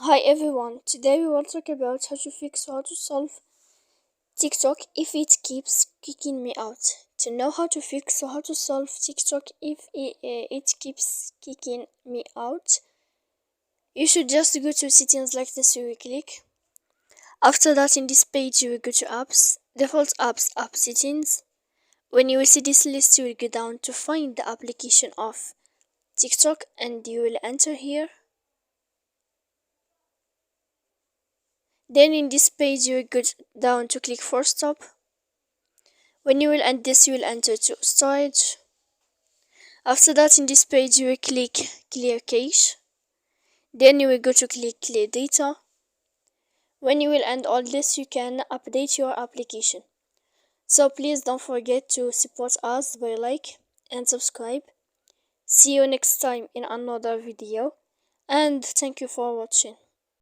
Hi everyone, today we will talk about how to solve TikTok if it keeps kicking me out. To know how to fix or how to solve TikTok if it keeps kicking me out, you should just go to settings like this. You will click. After that, in this page, you will go to apps, default apps, app settings. When you will see this list, you will go down to find the application of TikTok and you will enter here. Then in this page you will go down to click for stop. When you will end this, you will enter to storage. After that, in this page you will click clear cache. Then you will go to click clear data. When you will end all this, you can update your application. So please don't forget to support us by like and subscribe. See you next time in another video and thank you for watching.